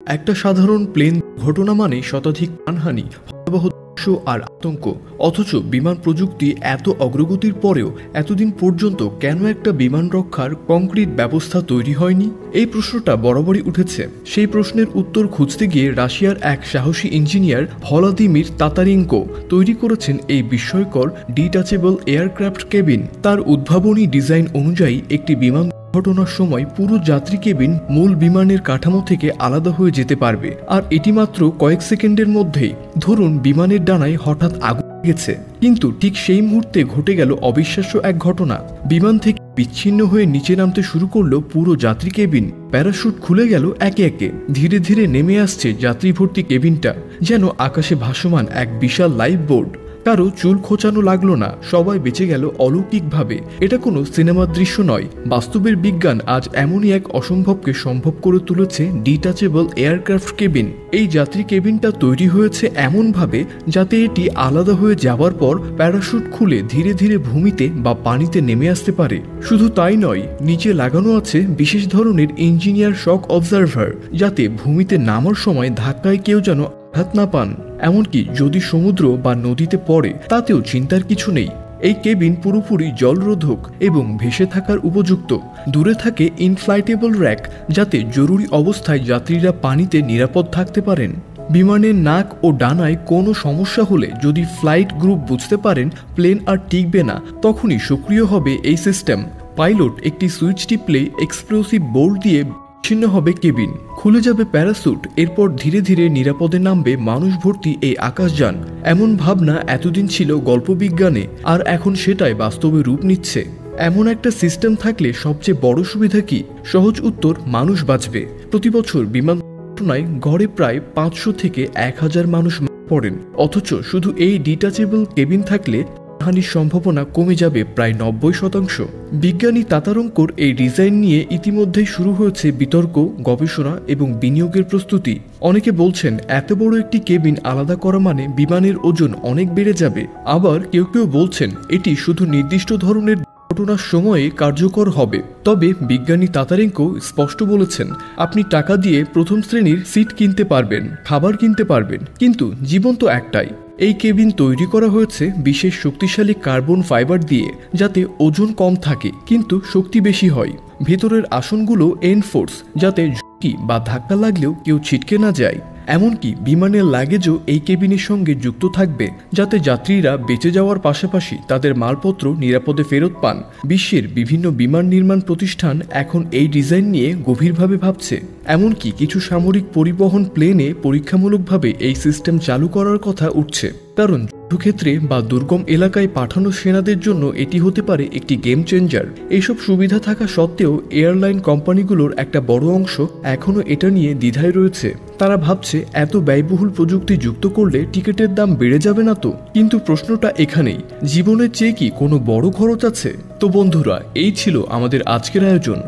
একটা সাধারণ প্লেন ঘটনা মানে শতাধিক প্রাণহানি, ভয়াবহ দৃশ্য আর আতঙ্ক। অথচ বিমান প্রযুক্তি এত অগ্রগতির পরেও এতদিন পর্যন্ত কেন একটা বিমান রক্ষার কংক্রিট ব্যবস্থা তৈরি হয়নি? এই প্রশ্নটা বরাবরই উঠেছে। সেই প্রশ্নের উত্তর খুঁজতে গিয়ে রাশিয়ার এক সাহসী ইঞ্জিনিয়ার ভলাদিমির তাতারেঙ্কো তৈরি করেছেন এই বিস্ময়কর ডিটাচেবল এয়ারক্রাফট কেবিন। তার উদ্ভাবনী ডিজাইন অনুযায়ী একটি বিমান ঘটনার সময় পুরো যাত্রী কেবিন মূল বিমানের কাঠামো থেকে আলাদা হয়ে যেতে পারবে, আর এটি মাত্র কয়েক সেকেন্ডের মধ্যেই। ধরুন বিমানের ডানায় হঠাৎ আগুন লেগেছে, কিন্তু ঠিক সেই মুহূর্তে ঘটে গেল অবিশ্বাস্য এক ঘটনা। বিমান থেকে বিচ্ছিন্ন হয়ে নিচে নামতে শুরু করলো পুরো যাত্রী কেবিন। প্যারাশুট খুলে গেল একে একে। ধীরে ধীরে নেমে আসছে যাত্রী ভর্তি কেবিনটা, যেন আকাশে ভাসমান এক বিশাল লাইফ বোর্ড। কারো চুল খোঁচানো লাগলো না, সবাই বেঁচে গেল অলৌকিকভাবে। এটা কোনো সিনেমার দৃশ্য নয়, বাস্তবের বিজ্ঞান আজ এমনই এক অসম্ভবকে সম্ভব করে তুলেছে ডিটাচেবল এয়ারক্রাফট কেবিন। এই যাত্রী কেবিনটা তৈরি হয়েছে এমনভাবে যাতে এটি আলাদা হয়ে যাবার পর প্যারাশুট খুলে ধীরে ধীরে ভূমিতে বা পানিতে নেমে আসতে পারে। শুধু তাই নয়, নিচে লাগানো আছে বিশেষ ধরনের ইঞ্জিনিয়ার শক অবজারভার, যাতে ভূমিতে নামার সময় ধাক্কায় কেউ যেন আঘাত না পান। এমনকি যদি সমুদ্র বা নদীতে পড়ে তাতেও চিন্তার কিছু নেই। এই কেবিন পুরোপুরি জলরোধক এবং ভেসে থাকার উপযুক্ত। দূরে থাকে ইনফ্লাইটেবল র্যাক, যাতে জরুরি অবস্থায় যাত্রীরা পানিতে নিরাপদ থাকতে পারেন। বিমানের নাক ও ডানায় কোনো সমস্যা হলে যদি ফ্লাইট গ্রুপ বুঝতে পারেন প্লেন আর টিকবে না, তখনই সক্রিয় হবে এই সিস্টেম। পাইলট একটি সুইচ টিপলে এক্সপ্লোসিভ বোল্ট দিয়ে বিচ্ছিন্ন হবে কেবিন, খুলে যাবে প্যারাসুট, এরপর ধীরে ধীরে নিরাপদে নামবে মানুষ ভর্তি এই আকাশযান। এমন ভাবনা এতদিন ছিল গল্পবিজ্ঞানে, আর এখন সেটাই বাস্তবে রূপ নিচ্ছে। এমন একটা সিস্টেম থাকলে সবচেয়ে বড় সুবিধা কি? সহজ উত্তর, মানুষ বাঁচবে। প্রতি বছর বিমান দুর্ঘটনায় গড়ে প্রায় 500 থেকে 1000 মানুষ মারা পড়েন। অথচ শুধু এই ডিটাচেবল কেবিন থাকলে হানির সম্ভাবনা কমে যাবে প্রায় 90%। বিজ্ঞানী তাতারেঙ্কোর এই ডিজাইন নিয়ে ইতিমধ্যেই শুরু হয়েছে বিতর্ক, গবেষণা এবং বিনিয়োগের প্রস্তুতি। অনেকে বলছেন এত বড় একটি কেবিন আলাদা করা মানে বিমানের ওজন অনেক বেড়ে যাবে। আবার কেউ কেউ বলছেন এটি শুধু নির্দিষ্ট ধরনের ঘটনার সময়ে কার্যকর হবে। তবে বিজ্ঞানী তাতারেঙ্কো স্পষ্ট বলেছেন, আপনি টাকা দিয়ে প্রথম শ্রেণীর সিট কিনতে পারবেন, খাবার কিনতে পারবেন, কিন্তু জীবন তো একটাই। এই কেবিন তৈরি করা হয়েছে বিশেষ শক্তিশালী কার্বন ফাইবার দিয়ে, যাতে ওজন কম থাকে কিন্তু শক্তি বেশি হয়। ভেতরের আসনগুলো এনফোর্স, যাতে ঝুঁকি বা ধাক্কা লাগলেও কেউ ছিটকে না যায়। এমনকি বিমানের লাগেজও এই কেবিনের সঙ্গে যুক্ত থাকবে, যাতে যাত্রীরা বেঁচে যাওয়ার পাশাপাশি তাদের মালপত্র নিরাপদে ফেরত পান। বিশ্বের বিভিন্ন বিমান নির্মাণ প্রতিষ্ঠান এখন এই ডিজাইন নিয়ে গভীরভাবে ভাবছে। এমনকি কিছু সামরিক পরিবহন প্লেনে পরীক্ষামূলকভাবে এই সিস্টেম চালু করার কথা উঠছে, কারণ যুদ্ধক্ষেত্রে বা দুর্গম এলাকায় পাঠানো সেনাদের জন্য এটি হতে পারে একটি গেম চেঞ্জার। এইসব সুবিধা থাকা সত্ত্বেও এয়ারলাইন কোম্পানিগুলোর একটা বড় অংশ এখনও এটা নিয়ে দ্বিধায় রয়েছে। তারা ভাবছে এত ব্যয়বহুল প্রযুক্তি যুক্ত করলে টিকিটের দাম বেড়ে যাবে না তো? কিন্তু প্রশ্নটা এখানেই, জীবনের চেয়ে কি কোনো বড় খরচ আছে? তো বন্ধুরা, এই ছিল আমাদের আজকের আয়োজন।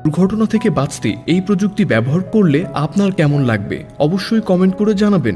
দুর্ঘটনা থেকে বাঁচতে এই প্রযুক্তি ব্যবহার করলে আপনার কেমন লাগবে অবশ্যই কমেন্ট করে জানাবেন।